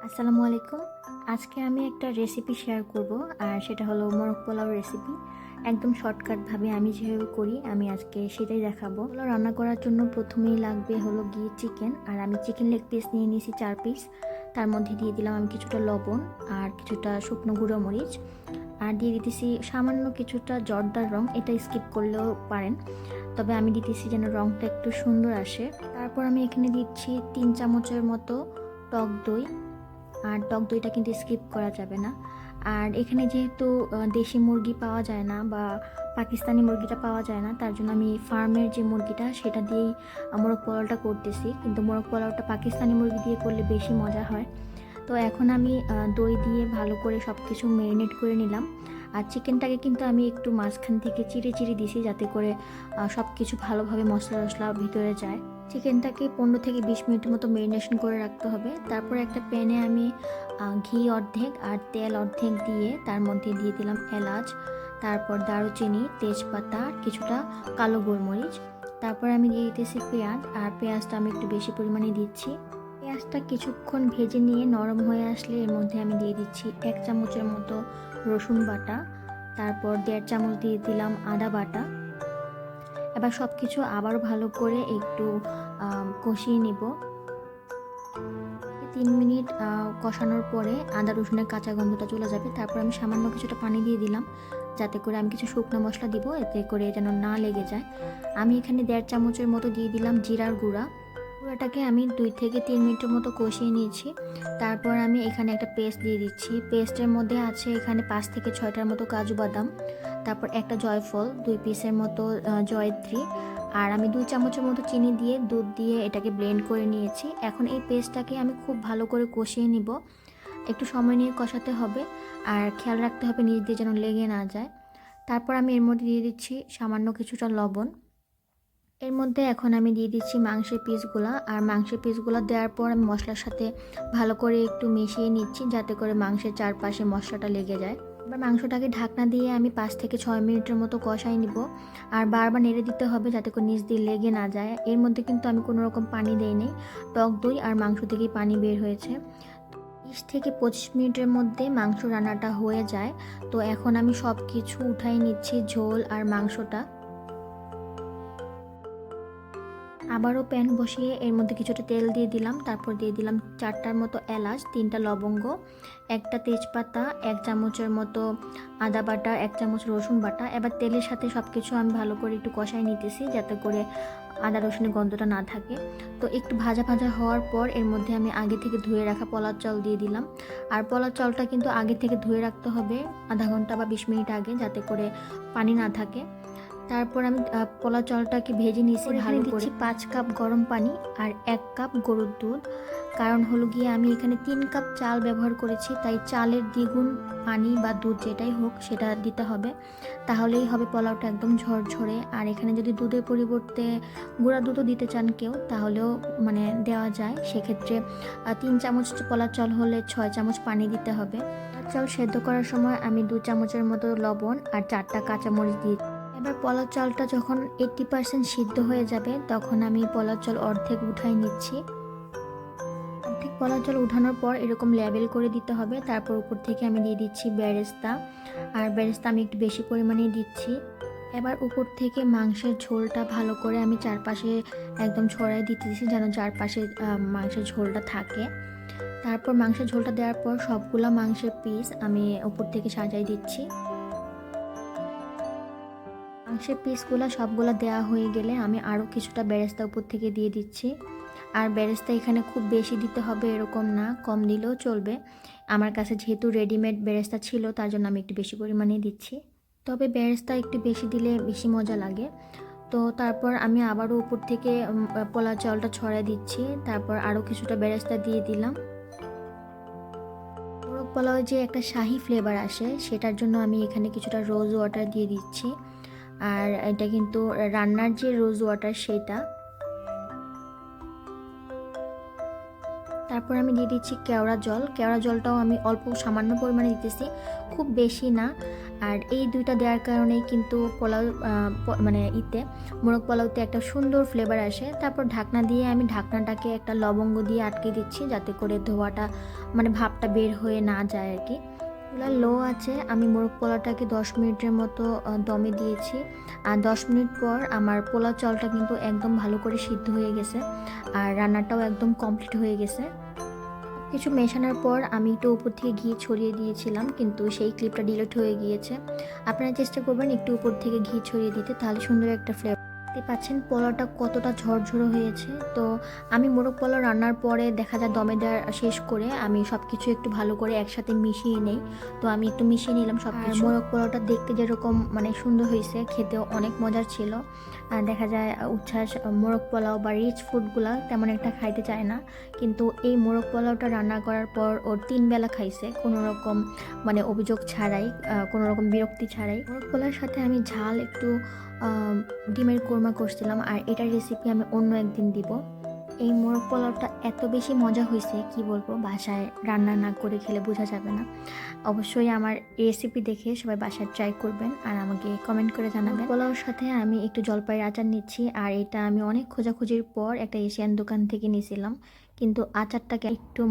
আসসালামু আলাইকুম। আজকে আমি একটা রেসিপি শেয়ার করব, আর সেটা হলো মোরগ পোলাও রেসিপি। একদম শর্টকাটভাবে আমি যেভাবে করি আমি আজকে সেটাই দেখাবো। পোলাও রান্না করার জন্য প্রথমেই লাগবে হলো গিয়ে চিকেন, আর আমি চিকেন লেগ পিস নিয়ে নিয়েছি 4 পিস। তার মধ্যে দিয়ে দিলাম আমি কিছুটা লবণ আর কিছুটা শুকনো গুঁড়ো মরিচ, আর দিয়ে দিতেছি সামান্য কিছুটা জর্দার রং। এটা স্কিপ করলেও পারেন, তবে আমি দিতেছি যেন রংটা একটু সুন্দর আসে। তারপর আমি এখানে দিচ্ছি 3 চামচের মতো টক দই, আর টক দইটা কিন্তু স্কিপ করা যাবে না। আর এখানে যেহেতু দেশি মুরগি পাওয়া যায় না বা পাকিস্তানি মুরগিটা পাওয়া যায় না, তার জন্য আমি ফার্মের যে মুরগিটা সেটা দিয়েই মোরগ পোলাওটা করতেছি। কিন্তু মোরগ পোলাওটা পাকিস্তানি মুরগি দিয়ে করলে বেশি মজা হয়। তো এখন আমি দই দিয়ে ভালো করে সব কিছু ম্যারিনেট করে নিলাম। আর চিকেনটাকে কিন্তু আমি একটু মাঝখান থেকে চিড়ে চিড়ে দিছি, যাতে করে সব কিছু ভালোভাবে মশলা টশলা ভিতরে যায়। চিকেনটাকে 15 থেকে 20 মিনিটের মতো ম্যারিনেশন করে রাখতে হবে। তারপর একটা প্যানে আমি ঘি অর্ধেক আর তেল অর্ধেক দিয়ে তার মধ্যে দিয়ে দিলাম এলাচ, তারপর দারুচিনি, তেজপাতা, কিছুটা কালো গোলমরিচ। তারপর আমি দিয়ে দিতেছি পেঁয়াজ, আর পেঁয়াজটা আমি একটু বেশি পরিমাণে দিচ্ছি। পেঁয়াজটা কিছুক্ষণ ভেজে নিয়ে নরম হয়ে আসলে এর মধ্যে আমি দিয়ে দিচ্ছি 1 চামচের মতো রসুন বাটা, তারপর 1.5 চামচ দিয়ে দিলাম আদা বাটা। এবার সব কিছু আবারও ভালো করে একটু কষিয়ে নিব। 3 মিনিট কষানোর পরে আদা রসুনের কাঁচা গন্ধটা চলে যাবে। তারপর আমি সামান্য কিছুটা পানি দিয়ে দিলাম, যাতে করে আমি কিছু শুকনো মশলা দিব, এতে করে যেন না লেগে যায়। আমি এখানে 1.5 চামচের মতো দিয়ে দিলাম জিরার গুঁড়া। গুঁড়াটাকে আমি 2 থেকে 3 মিনিটের মতো কষিয়ে নিয়েছি। তারপর আমি এখানে একটা পেস্ট দিয়ে দিচ্ছি। পেস্টের মধ্যে আছে এখানে 5 থেকে 6টার মতো কাজু বাদাম, তারপর একটা জয়ফল, 2 পিসের মতো জয়ত্রী, আর আমি 2 চামচের মতো চিনি দিয়ে দুধ দিয়ে এটাকে ব্লেন্ড করে নিয়েছি। এখন এই পেস্টটাকে আমি খুব ভালো করে কষিয়ে নিব। একটু সময় নিয়ে কষাতে হবে, আর খেয়াল রাখতে হবে নিচ দিয়ে যেন লেগে না যায়। তারপর আমি এর মধ্যে দিয়ে দিচ্ছি সামান্য কিছুটা লবণ। এর মধ্যে এখন আমি দিয়ে দিচ্ছি মাংসের পিসগুলা, আর মাংসের পিসগুলো দেওয়ার পর আমি মশলার সাথে ভালো করে একটু মিশিয়ে নিচ্ছি, যাতে করে মাংসের চারপাশে মশলাটা লেগে যায়। এবার মাংসটাকে ঢাকনা দিয়ে আমি 5 থেকে 6 মিনিটের মতো কষাই নিব, আর বারবার নেড়ে দিতে হবে যাতে করে নিচ দিয়ে লেগে না যায়। এর মধ্যে কিন্তু আমি কোনো রকম পানি দেইনি, টক দই আর মাংস থেকেই পানি বের হয়েছে। 20 থেকে 25 মিনিটের মধ্যে মাংস রান্নাটা হয়ে যায়। তো এখন আমি সব কিছু উঠাই নিচ্ছি, ঝোল আর মাংসটা। আবারও প্যান বসিয়ে এর মধ্যে কিছুটা তেল দিয়ে দিলাম, তারপর দিয়ে দিলাম 4টার মতো এলাচ, 3টা লবঙ্গ, একটা তেজপাতা, 1 চামচের মতো আদা বাটা, 1 চামচ রসুন বাটা। এবার তেলের সাথে সব কিছু আমি ভালো করে একটু কষাই নিতেছি, যাতে করে আদা রসুনের গন্ধটা না থাকে। তো একটু ভাজা ভাজা হওয়ার পর এর মধ্যে আমি আগে থেকে ধুয়ে রাখা পোলার চাল দিয়ে দিলাম। আর পোলার চালটা কিন্তু আগে থেকে ধুয়ে রাখতে হবে, আধা ঘন্টা বা 20 মিনিট আগে, যাতে করে পানি না থাকে। তারপর আমি পোলাও চালটাকে ভেজে নিয়েছি ভালো করে। 5 কাপ গরম পানি আর 1 কাপ গরুর দুধ। কারণ হলো গিয়ে আমি এখানে 3 কাপ চাল ব্যবহার করেছি, তাই চালের দ্বিগুণ পানি বা দুধ যেটাই হোক সেটা দিতে হবে, তাহলেই হবে পোলাওটা একদম ঝরঝরে। আর এখানে যদি দুধের পরিবর্তে গুঁড়া দুধও দিতে চান কেউ, তাহলেও মানে দেওয়া যায়। সেক্ষেত্রে 3 চামচ পোলাও চাল হলে 6 চামচ পানি দিতে হবে। পোলাও চাল সেদ্ধ করার সময় আমি 2 চামচের মতো লবণ আর 4টা কাঁচামরিচ দিই। এবার পোলাও চালটা যখন 80% সিদ্ধ হয়ে যাবে, তখন আমি পোলাও চাল অর্ধেক উঠাই নিচ্ছি। অর্ধেক পোলাও চাল উঠানোর পর এরকম লেবেল করে দিতে হবে। তারপর উপর থেকে আমি দিয়ে দিচ্ছি বেরেস্তা, আর বেরেস্তা আমি একটু বেশি পরিমাণেই দিচ্ছি। এবার উপর থেকে মাংসের ঝোলটা ভালো করে আমি চারপাশে একদম ছড়াই দিতেছি, যেন চারপাশে মাংসের ঝোলটা থাকে। তারপর মাংসের ঝোলটা দেওয়ার পর সবগুলা মাংসের পিস আমি উপর থেকে সাজাই দিচ্ছি। মাংসের পিসগুলো সবগুলো দেওয়া হয়ে গেলে আমি আরও কিছুটা বেরেস্তা উপর থেকে দিয়ে দিচ্ছি। আর বেরেস্তা এখানে খুব বেশি দিতে হবে এরকম না, কম দিলেও চলবে। আমার কাছে যেহেতু রেডিমেড বেরেস্তা ছিল, তার জন্য আমি একটু বেশি পরিমাণে দিচ্ছি। তবে বেরেস্তা একটু বেশি দিলে বেশি মজা লাগে। তো তারপর আমি আবারও উপর থেকে পোলাও চালটা ছড়াই দিচ্ছি, তারপর আরও কিছুটা বেরেস্তা দিয়ে দিলাম। মোরগ পোলাও যে একটা শাহি ফ্লেভার আসে, সেটার জন্য আমি এখানে কিছুটা রোজ ওয়াটার দিয়ে দিচ্ছি। আর এটা কিন্তু রান্নার যে রোজ ওয়াটার সেটা। তারপর আমি দিয়ে দিচ্ছি কেওড়া জল। কেওড়া জলটাও আমি অল্প সামান্য পরিমাণে দিতেছি, খুব বেশি না। আর এই দুইটা দেওয়ার কারণেই কিন্তু পোলাও মানে মোরগ পোলাওতে একটা সুন্দর ফ্লেভার আসে। তারপর ঢাকনা দিয়ে আমি ঢাকনাটাকে একটা লবঙ্গ দিয়ে আটকে দিচ্ছি, যাতে করে ধোয়াটা মানে ভাপটা বের হয়ে না যায় আর কি। চুলা লো আছে, আমি মোরগ পোলাওটাকে 10 মিনিটের মতো দমে দিয়েছি। আর 10 মিনিট পর আমার পোলাও চালটা কিন্তু একদম ভালো করে সিদ্ধ হয়ে গেছে, আর রান্নাটাও একদম কমপ্লিট হয়ে গেছে। কিছু মেশানোর পর আমি একটু উপর থেকে ঘি ছড়িয়ে দিয়েছিলাম, কিন্তু সেই ক্লিপটা ডিলিট হয়ে গিয়েছে। আপনারা চেষ্টা করবেন একটু উপর থেকে ঘি ছড়িয়ে দিতে, তাহলে সুন্দর একটা ফ্লেভার। দেখতে পাচ্ছেন পোলাওটা কতটা ঝরঝরো হয়েছে। তো আমি মোরগ পোলাও রান্নার পরে দেখা যায় দমে দেওয়া শেষ করে আমি সব কিছু একটু ভালো করে একসাথে মিশিয়ে নেই। তো আমি একটু মিশিয়ে নিলাম সব কিছু। মোরগ পোলাওটা দেখতে যেরকম মানে সুন্দর হয়েছে, খেতেও অনেক মজার ছিল। আর দেখা যায় উচ্ছ্বাস মোরগ পোলাও বা রিচ ফুডগুলা তেমন একটা খাইতে চায় না, কিন্তু এই মোরগ পোলাওটা রান্না করার পর ওর 3 বেলা খাইছে কোনো রকম মানে অভিযোগ ছাড়াই, কোনো রকম বিরক্তি ছাড়াই। মোরগ পোলাওর সাথে আমি ঝাল একটু ডিমের কোরমা করছিলাম, আর এটার রেসিপি আমি অন্য একদিন দিব। এই মোরগ পোলাওটা এত বেশি মজা হয়েছে কি বলবো, বাসায় রান্না না করে খেলে বোঝা যাবে না। অবশ্যই আমার রেসিপি দেখে সবাই বাসায় ট্রাই করবেন আর আমাকে কমেন্ট করে জানাবেন। পোলাওর সাথে আমি একটু জলপাইয়ের আচার নিচ্ছি, আর এটা আমি অনেক খোঁজাখুঁজির পর একটা এশিয়ান দোকান থেকে নিয়েছিলাম, কিন্তু আচারটাকে একটু